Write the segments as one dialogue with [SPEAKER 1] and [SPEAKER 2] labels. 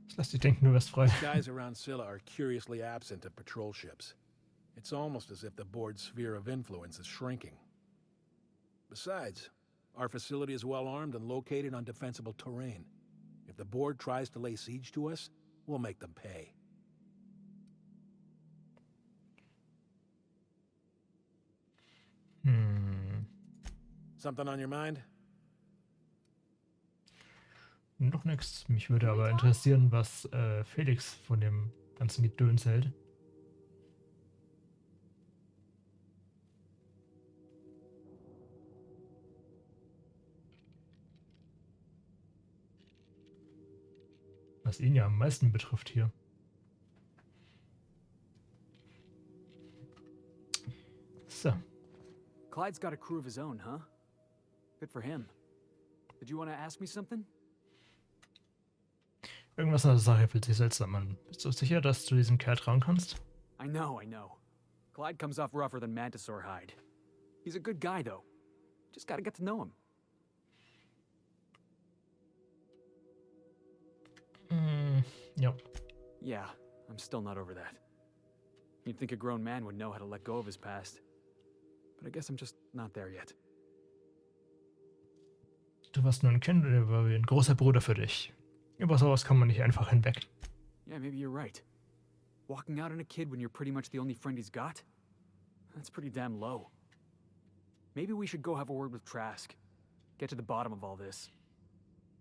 [SPEAKER 1] Das lässt dich denken, du wärst frei.
[SPEAKER 2] Skies around Scylla are curiously absent of patrol ships. It's almost as if the board's sphere of influence is shrinking. Besides, our facility is well armed and located on defensible terrain. If the board tries to lay siege to us, we'll make them pay. Something on your mind?
[SPEAKER 1] Noch nichts. Mich würde aber interessieren, was Felix von dem ganzen Gedöns hält. Was ihn ja am meisten betrifft hier. So.
[SPEAKER 3] Clyde's got a crew of his own, huh? Good for him. Did you want to ask me something?
[SPEAKER 1] Irgendwas an der Sache fühlt sich seltsam an. Bist du sicher, dass du diesem Kerl trauen kannst?
[SPEAKER 3] I know. Clyde comes off rougher than Mantisaur hide. He's a good guy, though. Just gotta get to know him.
[SPEAKER 1] Yep.
[SPEAKER 3] Yeah, I'm still not over that. You'd think a grown man would know how to let go of his past. But I guess I'm just not there yet.
[SPEAKER 1] Du warst nur ein Kind und er war wie ein großer Bruder für dich. Über sowas kann man nicht einfach hinweg.
[SPEAKER 3] Yeah, maybe you're right. Walking out on a kid when you're pretty much the only friend he's got? That's pretty damn low. Maybe we should go have a word with Trask. Get to the bottom of all this.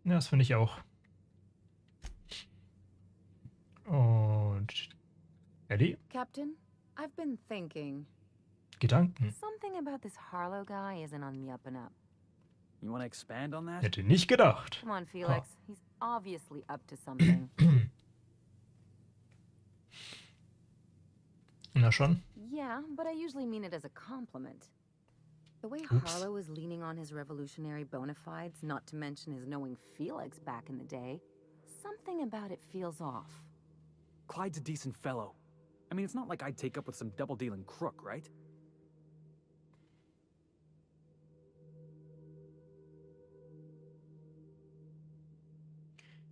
[SPEAKER 1] Ja, das finde ich auch. Und Ellie?
[SPEAKER 4] Captain, I've been thinking.
[SPEAKER 1] Gedanken.
[SPEAKER 4] Something about this Harlow guy isn't on the up and up.
[SPEAKER 3] You want to expand on that?
[SPEAKER 1] Hätte nicht gedacht.
[SPEAKER 4] Come on, Felix. He's obviously up to something.
[SPEAKER 1] Na schon.
[SPEAKER 4] Yeah, but I usually mean it as a compliment. The way
[SPEAKER 1] Oops.
[SPEAKER 4] Harlow is leaning on his revolutionary bona fides, not to mention his knowing Felix back in the day, something about it feels off.
[SPEAKER 3] Clyde's a decent fellow. I mean, it's not like I'd take up with some double-dealing crook, right?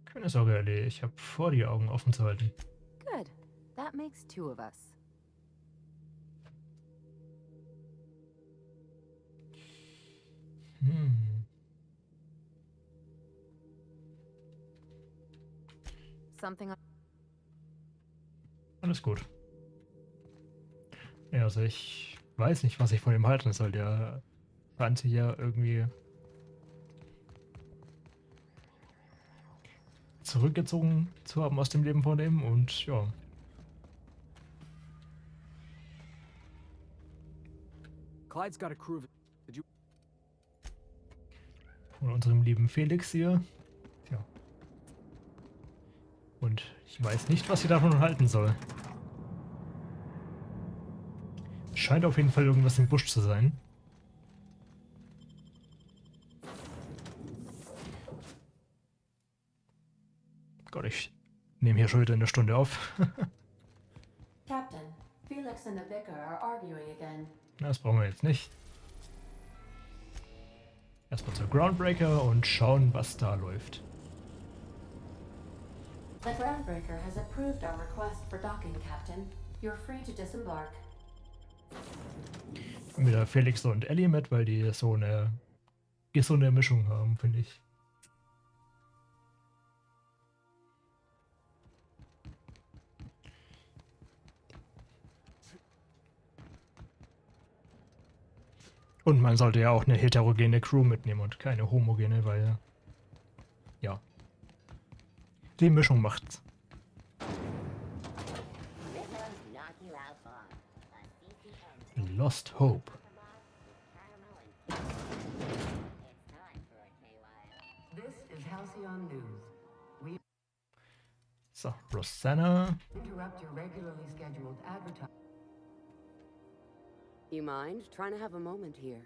[SPEAKER 1] Keine Sorge, Ellie. Ich habe vor, die Augen offen zu halten.
[SPEAKER 4] Good. That makes two of us. Something.
[SPEAKER 1] Alles gut. Ja, also ich weiß nicht, was ich von ihm halten soll. Der scheint sich ja irgendwie zurückgezogen zu haben aus dem Leben von ihm und ja.
[SPEAKER 3] Clyde's got a crew of... Did you...
[SPEAKER 1] Von unserem lieben Felix hier. Tja. Und ich weiß nicht, was ich davon halten soll. Scheint auf jeden Fall irgendwas im Busch zu sein. Gott, ich nehme hier schon wieder eine Stunde auf.
[SPEAKER 5] Captain, Felix and the vicar are arguing again.
[SPEAKER 1] Na, das brauchen wir jetzt nicht. Erstmal zur Groundbreaker und schauen, was da läuft.
[SPEAKER 5] The Groundbreaker has approved our request for docking, Captain. You're free to disembark.
[SPEAKER 1] Wieder Felix und Ellie mit, weil die so eine gesunde Mischung haben, finde ich. Und man sollte ja auch eine heterogene Crew mitnehmen und keine homogene, weil ja, die Mischung macht's. Lost Hope.
[SPEAKER 6] This is Halcyon News. We
[SPEAKER 1] So, Rosanna.
[SPEAKER 6] interrupt your regularly scheduled advertising.
[SPEAKER 7] You mind trying to have a moment here?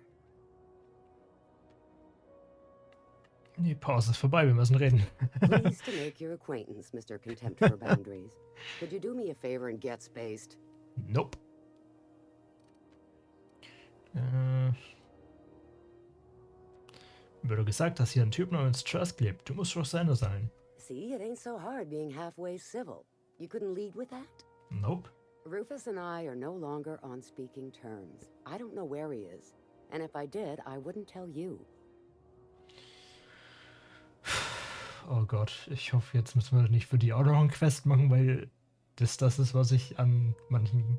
[SPEAKER 1] Die Pause ist vorbei, wir müssen reden.
[SPEAKER 7] Pleased to make your acquaintance, Mr. Contempt for Boundaries. Could you do me a favor and get spaced?
[SPEAKER 1] Nope. Wurde gesagt, dass hier ein Typ namens Trask lebt. Du musst Rosanna sein.
[SPEAKER 7] See, it ain't so hard being halfway civil. You couldn't lead with that?
[SPEAKER 1] Nope.
[SPEAKER 7] Rufus and I are no longer on speaking terms. I don't know where he is. And if I did, I wouldn't tell you.
[SPEAKER 1] Oh Gott, ich hoffe, jetzt müssen wir nicht für die auch noch eine Quest machen, weil das ist, was ich an manchen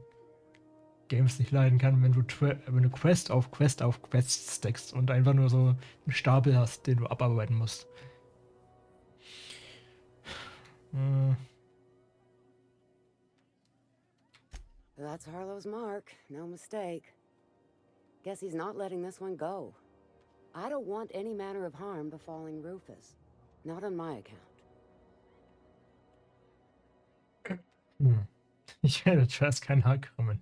[SPEAKER 1] Games nicht leiden kann, wenn du Quest auf Quest auf Quest stackst und einfach nur so einen Stapel hast, den du abarbeiten musst.
[SPEAKER 7] That's Harlow's mark, no mistake. Guess he's not letting this one go. I don't want any manner of harm befalling Rufus. Not on my account.
[SPEAKER 1] Ich werde zuerst kein Haar krümmen.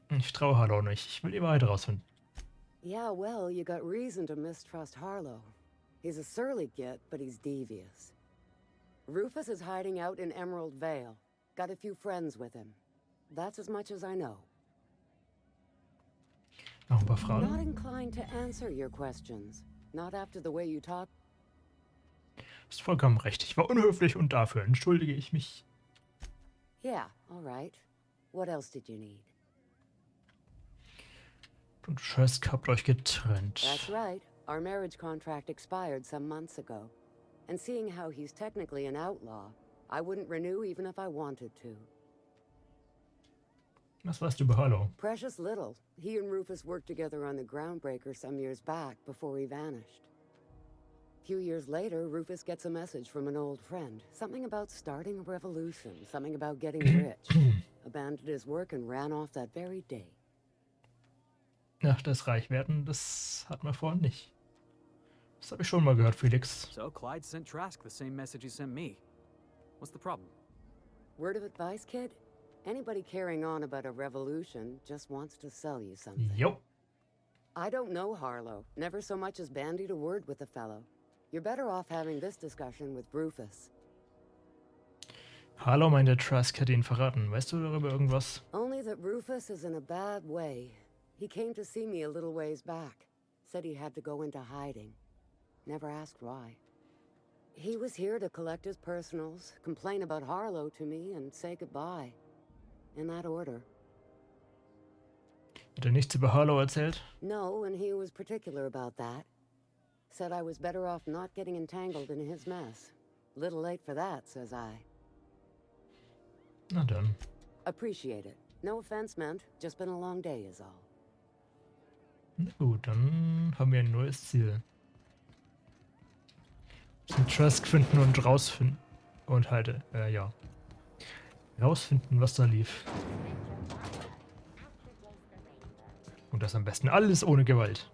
[SPEAKER 1] Ich traue Harlow nicht. Ich will die Wahrheit rausfinden.
[SPEAKER 7] Yeah, well, you got reason to mistrust Harlow. He's a surly git, but he's devious. Rufus is hiding out in Emerald Vale. Got a few friends with him. That's as much as I know.
[SPEAKER 1] Noch ein paar
[SPEAKER 7] Not
[SPEAKER 1] Fragen?
[SPEAKER 7] inclined to answer your questions. Not after the way you talk.
[SPEAKER 1] Du hast vollkommen recht. Ich war unhöflich und dafür entschuldige ich mich.
[SPEAKER 7] Yeah, all right. What else did you need?
[SPEAKER 1] Und Trask habt euch getrennt.
[SPEAKER 7] That's right. Our marriage contract expired some months ago. And seeing how he's technically an outlaw, I wouldn't renew even if I wanted to.
[SPEAKER 1] Was weißt du über Harlow?
[SPEAKER 7] Precious little. He and Rufus worked together on the Groundbreaker some years back before he vanished. A few years later, Rufus gets a message from an old friend. Something about starting a revolution, something about getting rich. Abandoned his work and ran off that very day.
[SPEAKER 1] Ja, das Reichwerden, das hat man vorhin nicht. Das habe ich schon mal gehört, Felix.
[SPEAKER 3] So Clyde sent Trask the same message he sent me. What's the problem?
[SPEAKER 7] Word of advice, kid? Anybody carrying on about a revolution just wants to sell you something.
[SPEAKER 1] Jo.
[SPEAKER 7] I don't know Harlow. Never so much as bandied a word with the fellow. You're better off having this discussion with Rufus.
[SPEAKER 1] Harlow meinte, Trask hätte ihn verraten. Weißt du darüber irgendwas?
[SPEAKER 7] Only that Rufus is in a bad way. He came to see me a little ways back. Said he had to go into hiding. Never asked why. He was here to collect his personals, complain about Harlow to me, and say goodbye. In that order.
[SPEAKER 1] Hat er nichts über Harlow erzählt?
[SPEAKER 7] No, and he was particular about that. Said I was better off not getting entangled in his mess. Little late for that, says I.
[SPEAKER 1] Na dann.
[SPEAKER 7] Appreciate it. No offense meant. Just been a long day is all.
[SPEAKER 1] Na gut, dann haben wir ein neues Ziel. Müssen Trask finden und rausfinden. Und halte, ja. Rausfinden, was da lief. Und das am besten alles ohne Gewalt.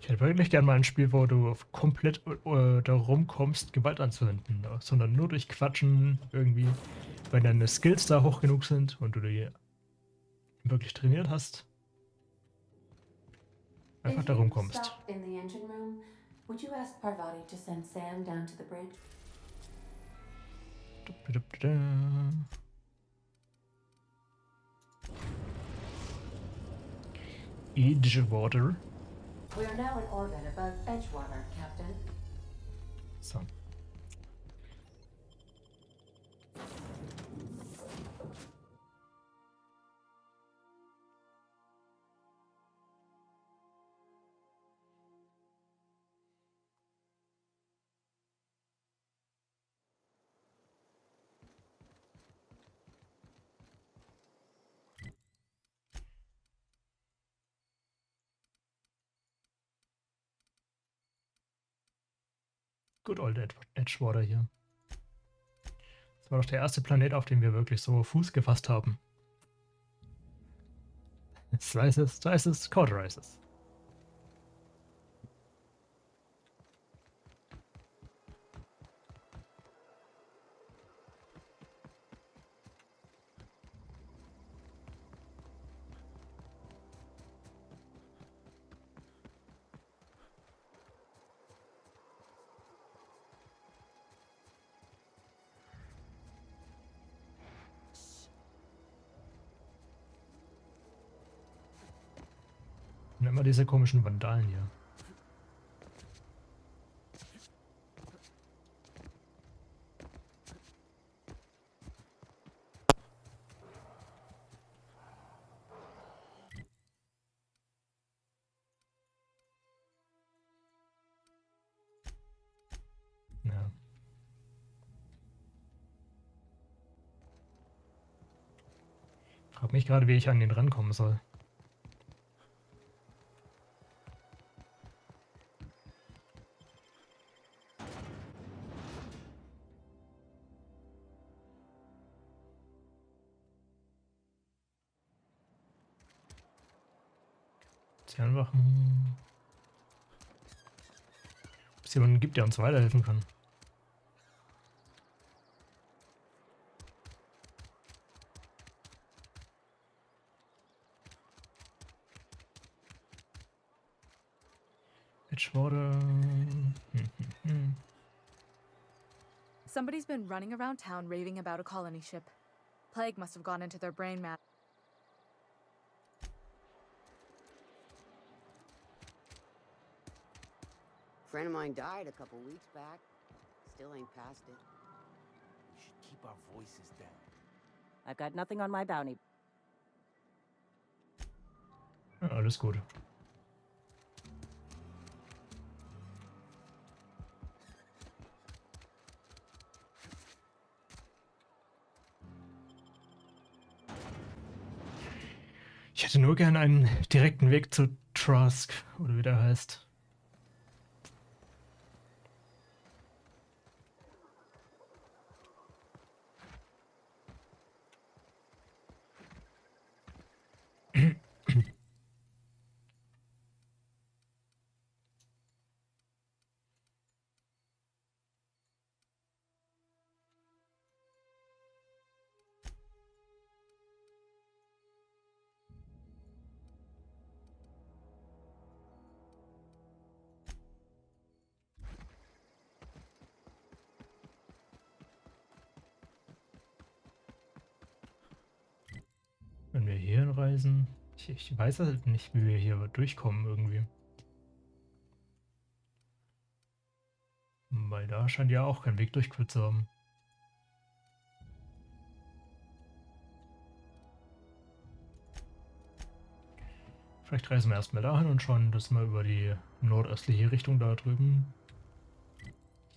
[SPEAKER 1] Ich hätte wirklich gern mal ein Spiel, wo du komplett darum kommst, Gewalt anzuwenden, sondern nur durch Quatschen irgendwie, wenn deine Skills da hoch genug sind und du die wirklich trainiert hast, einfach darum kommst.
[SPEAKER 5] Stop in the engine room. Would you ask Parvati to send Sam down to the bridge?
[SPEAKER 1] Edgewater.
[SPEAKER 5] We are now in orbit above Edgewater, Captain.
[SPEAKER 1] So. Good old Edgewater hier. Das war doch der erste Planet, auf dem wir wirklich so Fuß gefasst haben. Slices, dices, cauterizes. immer diese komischen Vandalen hier. Ja. Frag mich gerade, wie ich an den rankommen soll. Sie einfach. Ob es jemanden gibt, der uns weiterhelfen kann. Edgewater.
[SPEAKER 8] Somebody's been running around town raving about a colony ship. Plague must have gone into their brain matter.
[SPEAKER 7] Friend of mine died a couple weeks back. Still ain't past it.
[SPEAKER 9] We should keep our voices down.
[SPEAKER 10] I've got nothing on my bounty.
[SPEAKER 1] Ja, alles gut. Ich hätte nur gern einen direkten Weg zu Trask, oder wie der heißt. Wenn wir hier hinreisen, ich weiß halt nicht, wie wir hier durchkommen irgendwie. Weil da scheint ja auch kein Weg durchgeführt zu haben. Vielleicht reisen wir erstmal dahin und schauen, dass wir über die nordöstliche Richtung da drüben,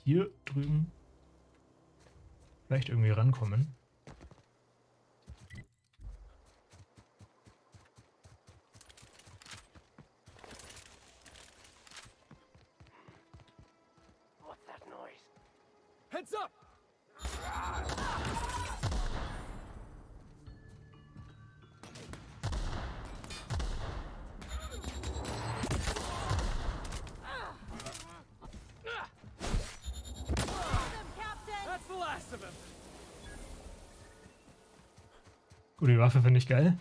[SPEAKER 1] hier drüben, vielleicht irgendwie rankommen.
[SPEAKER 9] What's that noise?
[SPEAKER 3] Heads up! That's the last of him.
[SPEAKER 1] Gut, die Waffe finde ich geil.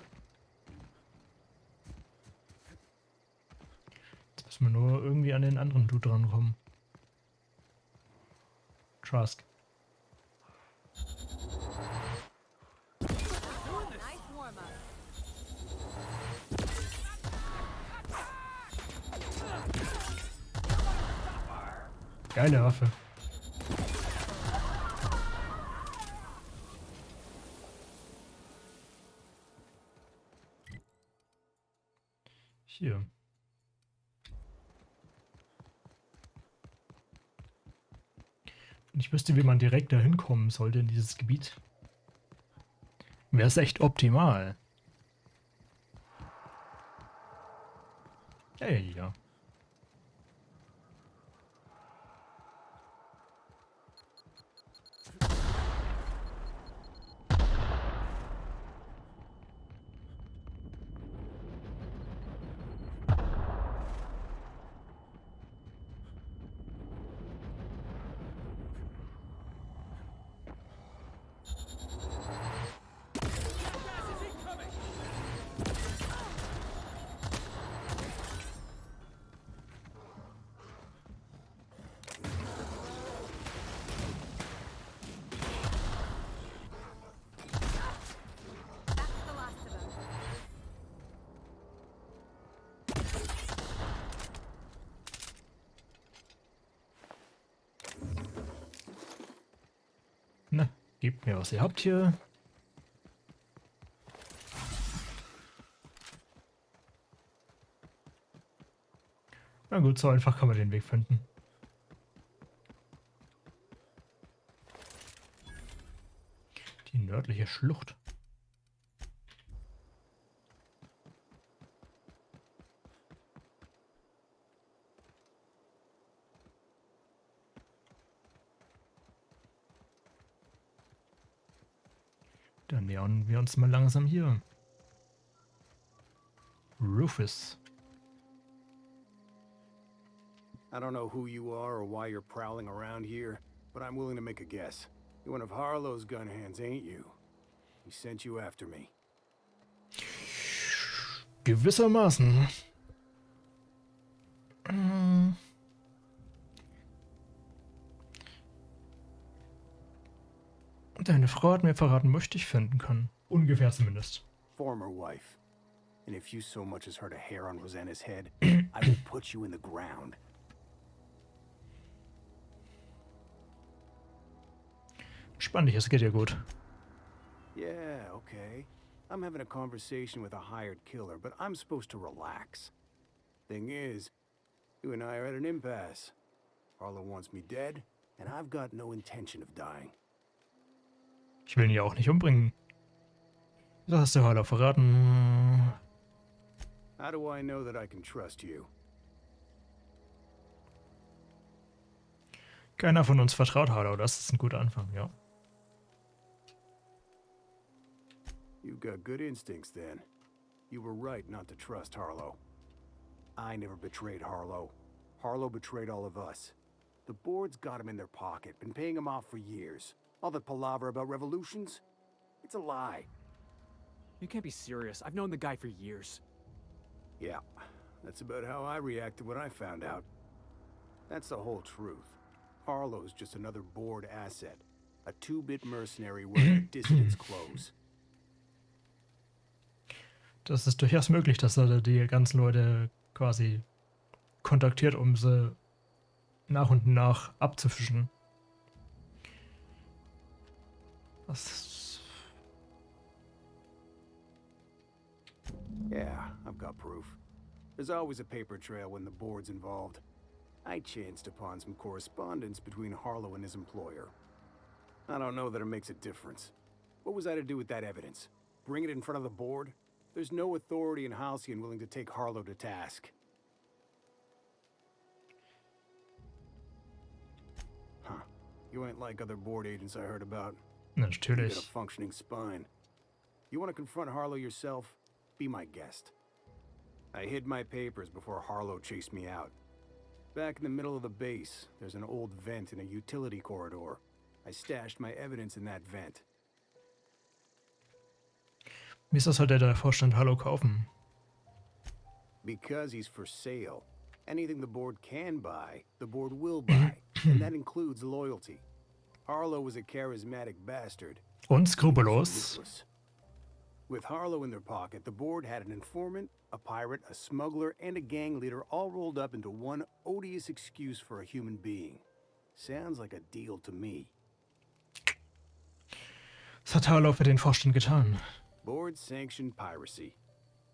[SPEAKER 1] Jetzt müssen wir nur irgendwie an den anderen Dude drankommen. Trask. Geile Waffe. Hier. Wenn ich wüsste, wie man direkt dahin kommen sollte in dieses Gebiet, wäre es echt optimal. Hey, ja. Gebt mir, was ihr habt hier. Na gut, so einfach kann man den Weg finden. Die nördliche Schlucht. Dann nähern wir uns mal langsam hier. Rufus.
[SPEAKER 11] I don't know who you are or why you're prowling around here, but I'm willing to make a guess. You're one of Harlow's gun hands, ain't you? He sent you after me.
[SPEAKER 1] Gewissermaßen. Deine Frau hat mir verraten, wo ich dich finden kann. Ungefähr zumindest.
[SPEAKER 11] Former wife. And if you so much as hurt a hair on Rosanna's head, I will put you in the ground.
[SPEAKER 1] Spann dich, es geht dir gut.
[SPEAKER 11] Yeah, okay. I'm having a conversation with a hired killer, but I'm supposed to relax. Thing is, you and I are at an impasse. Harlow wants me dead, and I've got no intention of dying.
[SPEAKER 1] Ich will ihn ja auch nicht umbringen. Das hast du Harlow verraten.
[SPEAKER 11] How do I know that I can trust you?
[SPEAKER 1] Keiner von uns vertraut Harlow, das ist ein guter Anfang, ja.
[SPEAKER 11] You've got good instincts then. You were right not to trust Harlow. I never betrayed Harlow. Harlow betrayed all of us. The board's got him in their pocket, been paying him off for years. All that palaver about revolutions? It's a lie.
[SPEAKER 3] You can't be serious. I've known the guy for years.
[SPEAKER 11] Yeah, that's about how I reacted when I found out. That's the whole truth. Harlow's just another board asset. A two-bit mercenary wearing dissidents' clothes.
[SPEAKER 1] Das ist durchaus möglich, dass er die ganzen Leute quasi kontaktiert, um sie nach und nach abzufischen. Das...
[SPEAKER 11] Yeah, I've got proof. There's always a paper trail when the board's involved. I chanced upon some correspondence between Harlow and his employer. I don't know that it makes a difference. What was I to do with that evidence? Bring it in front of the board? There's no authority in Halcyon willing to take Harlow to task. Huh. You ain't like other board agents I heard about.
[SPEAKER 1] Natürlich.
[SPEAKER 11] You got a functioning spine. You want to confront Harlow yourself? Be my guest. I hid my papers before Harlow chased me out. Back in the middle of the base, there's an old vent in a utility corridor. I stashed my evidence in that vent.
[SPEAKER 1] Wieso soll der Vorstand Harlow kaufen?
[SPEAKER 11] Because he's for sale. Anything the board can buy, the board will buy. And that includes loyalty. Harlow was a charismatic bastard.
[SPEAKER 1] Unskrupellos.
[SPEAKER 11] Ruthless. With Harlow in their pocket, the board had an informant, a pirate, a smuggler, and a gang leader all rolled up into one odious excuse for a human being. Sounds like a deal to me.
[SPEAKER 1] Was hat Harlow für den Vorstand getan?
[SPEAKER 11] Board-sanctioned piracy.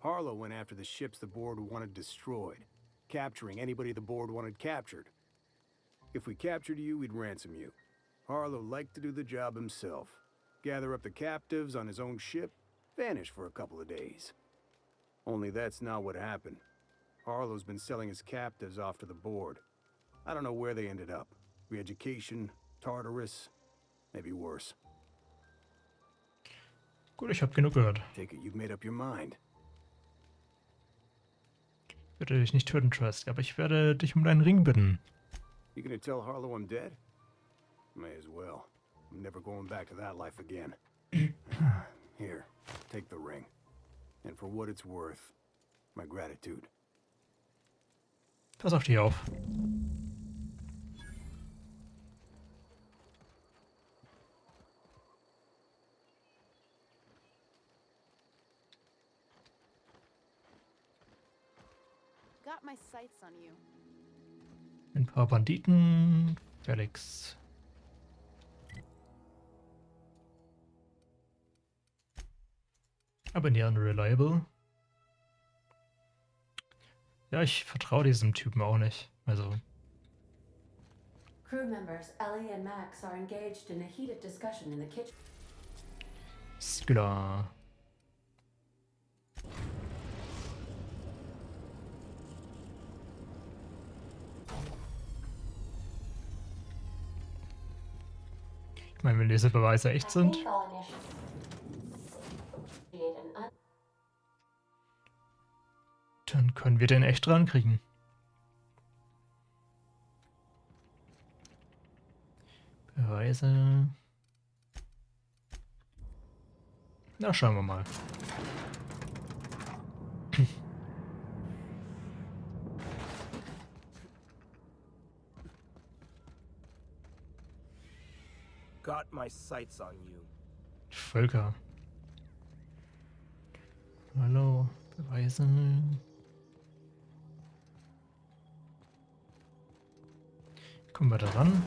[SPEAKER 11] Harlow went after the ships the board wanted destroyed, capturing anybody the board wanted captured. If we captured you, we'd ransom you. Harlow liked to do the job himself. Gather up the captives on his own ship, vanish for a couple of days. Only that's not what happened. Harlow's been selling his captives off to the board. I don't know where they ended up. Re-education, Tartarus, maybe worse.
[SPEAKER 1] Gut, ich habe genug gehört.
[SPEAKER 11] Take it you've made up your mind.
[SPEAKER 1] Ich werde dich nicht töten, Trask, aber ich werde dich um deinen Ring bitten.
[SPEAKER 11] You gonna tell Harlow I'm dead? May as well. I'm never going back to that life again. Here, take the ring. And for what it's worth, my gratitude.
[SPEAKER 1] Pass auf dich auf.
[SPEAKER 12] Got my sights on you.
[SPEAKER 1] Ein paar Banditen. Felix. Abonnieren, reliable. Ja, ich vertraue diesem Typen auch nicht. Also.
[SPEAKER 5] Crew members Ellie and Max are engaged in a heated discussion in the kitchen.
[SPEAKER 1] Ist klar. Ich meine, wenn diese Beweise echt sind. Dann können wir den echt dran kriegen. Beweise. Na, schauen wir mal.
[SPEAKER 9] Got my sights on you.
[SPEAKER 1] Völker. Hallo, Beweise. Kommen wir da ran?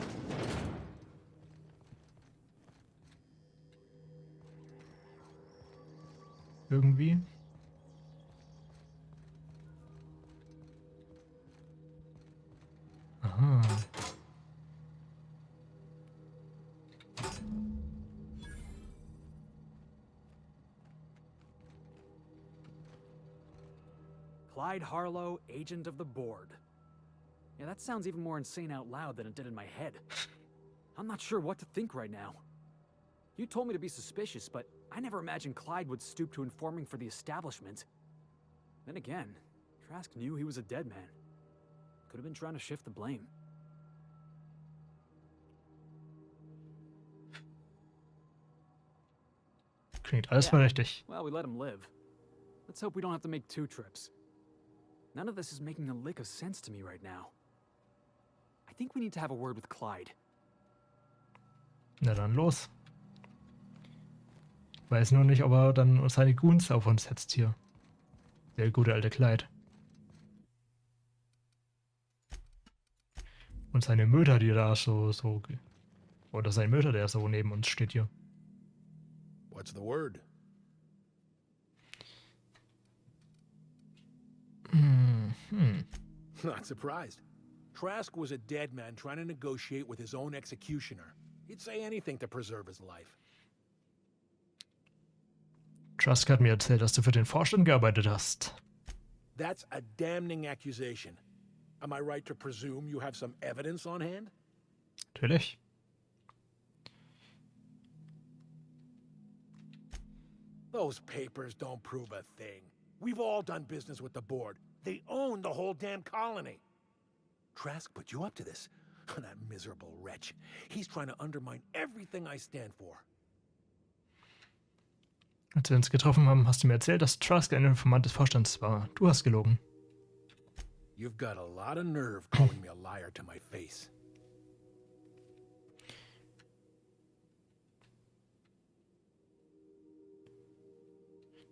[SPEAKER 1] Irgendwie. Aha.
[SPEAKER 3] Clyde Harlow, agent of the board. Yeah, that sounds even more insane out loud than it did in my head. I'm not sure what to think right now. You told me to be suspicious, but I never imagined Clyde would stoop to informing for the establishment. Then again, Trask knew he was a dead man. Could have been trying to shift the blame.
[SPEAKER 1] Klingt alles verdächtig.
[SPEAKER 3] Well, we let him live. Let's hope we don't have to make 2 trips. None of this is making a lick of sense to me right now. I think we need to have a word with Clyde.
[SPEAKER 1] Na dann los. Weiß nur nicht, ob er dann seine Goons auf uns setzt hier. Der gute alte Clyde. Und seine Mütter, die da so... Oder sein Mütter, der so neben uns steht hier.
[SPEAKER 2] What's the word? Not surprised. Trask was a dead man trying to negotiate with his own executioner. He'd say anything to preserve his life.
[SPEAKER 1] Trask hat mir erzählt, dass du für den Vorstand gearbeitet hast.
[SPEAKER 2] That's a damning accusation. Am I right to presume you have some evidence on hand?
[SPEAKER 1] Natürlich.
[SPEAKER 2] Those papers don't prove a thing. We've all done business with the board. They own the whole damn colony. Trask put you up to this. That miserable wretch. He's trying to undermine everything I stand for.
[SPEAKER 1] Als wir uns getroffen haben, hast du mir erzählt, dass Trask ein Informant des Vorstands war. Du hast gelogen.
[SPEAKER 2] You've got a lot of nerve calling me a liar to my face.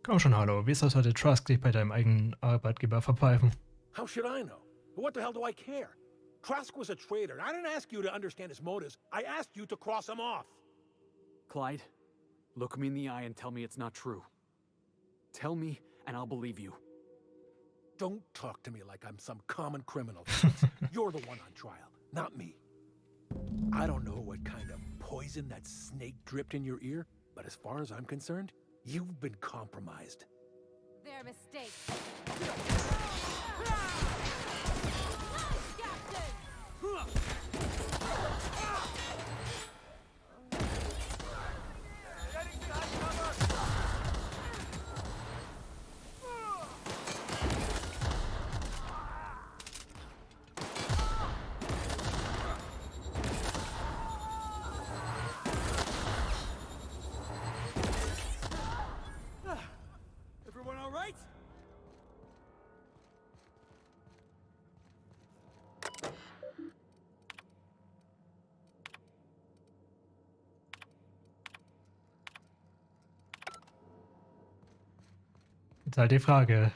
[SPEAKER 1] Komm schon, Harlow. Wie soll heute Trask dich bei deinem eigenen Arbeitgeber verpfeifen?
[SPEAKER 2] How should I know? What the hell do I care? Trask was a traitor. I didn't ask you to understand his motives. I asked you to cross him off.
[SPEAKER 3] Clyde, look me in the eye and tell me it's not true. Tell me, and I'll believe you.
[SPEAKER 2] Don't talk to me like I'm some common criminal. You're the one on trial, not me. I don't know what kind of poison that snake dripped in your ear, but as far as I'm concerned, you've been compromised.
[SPEAKER 4] Their mistake.
[SPEAKER 3] Everyone all right?
[SPEAKER 1] Jetzt halt die Frage.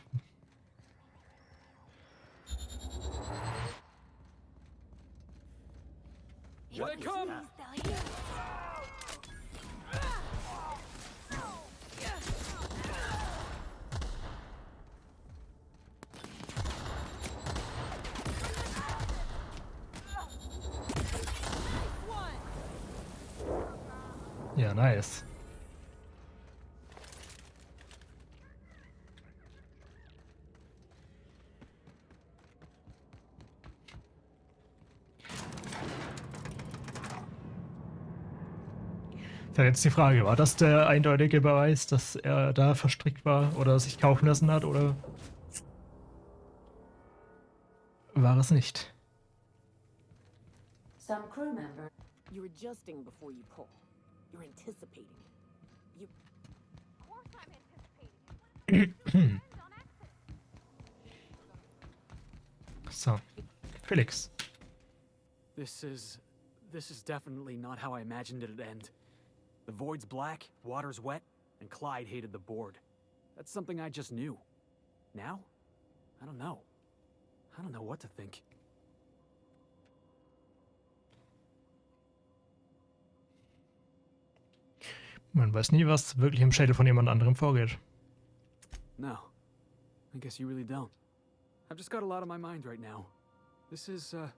[SPEAKER 3] Here they come!
[SPEAKER 1] Ja, nice. Ja, jetzt die Frage, war das der eindeutige Beweis, dass er da verstrickt war oder sich kaufen lassen hat, oder war es nicht?
[SPEAKER 5] Some crew member.
[SPEAKER 13] You're adjusting before you pull. You're anticipating. You.
[SPEAKER 5] Of course I'm anticipating.
[SPEAKER 1] So, Felix.
[SPEAKER 3] This is definitely not how I imagined it'd end. The void's black, water's wet, and Clyde hated the board. That's something I just knew. Now? I don't know. I don't know what to think.
[SPEAKER 1] Man weiß nie, was wirklich im Schädel von jemand anderem vorgeht.
[SPEAKER 3] No. I guess you really don't. I've just got a lot on my mind right now. This is a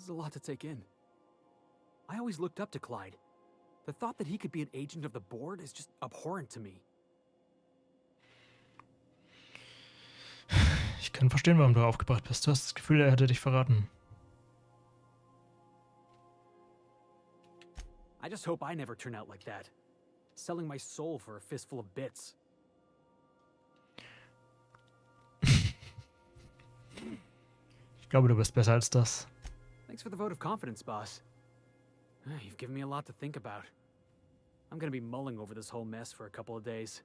[SPEAKER 3] lot to take in. I always looked up to Clyde. The thought that he could be an agent of the board is just abhorrent to me.
[SPEAKER 1] Ich kann verstehen, warum du aufgebracht bist. Du hast das Gefühl, er hätte dich verraten.
[SPEAKER 3] I just hope I never turn out like that. Selling my soul for a fistful of bits.
[SPEAKER 1] Ich glaube, du bist besser als das.
[SPEAKER 3] Thanks for the vote of confidence, boss. You've given me a lot to think about. I'm gonna be mulling over this whole mess for a couple of days.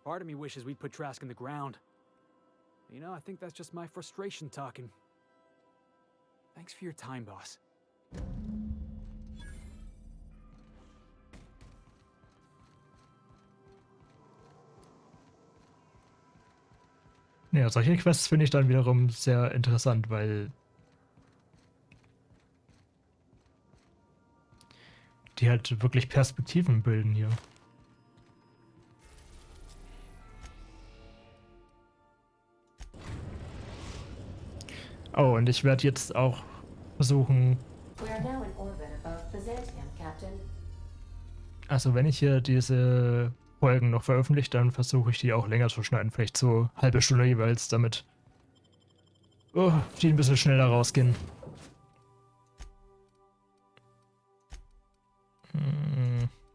[SPEAKER 3] Part of me wishes we'd put Trask in the ground. You know, I think that's just my frustration talking. Thanks for your time, boss.
[SPEAKER 1] Ja, solche Quests finde ich dann wiederum sehr interessant, weil die halt wirklich Perspektiven bilden hier. Oh, und ich werde jetzt auch versuchen,
[SPEAKER 5] We are now in orbit above Byzantium, Captain.
[SPEAKER 1] also wenn ich hier diese Folgen noch veröffentliche, dann versuche ich die auch länger zu schneiden, vielleicht so halbe Stunde jeweils, damit die ein bisschen schneller rausgehen.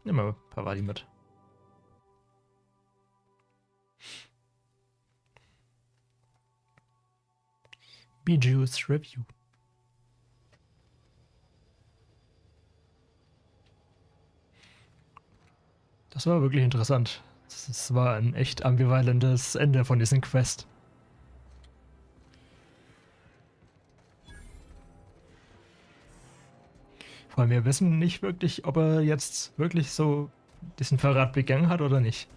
[SPEAKER 1] Nimm mal ein paar Wadi mit. Bijou's Review. Das war wirklich interessant. Es war ein echt ambivalentes Ende von diesem Quest. Vor allem wir wissen nicht wirklich, ob er jetzt wirklich so diesen Verrat begangen hat oder nicht.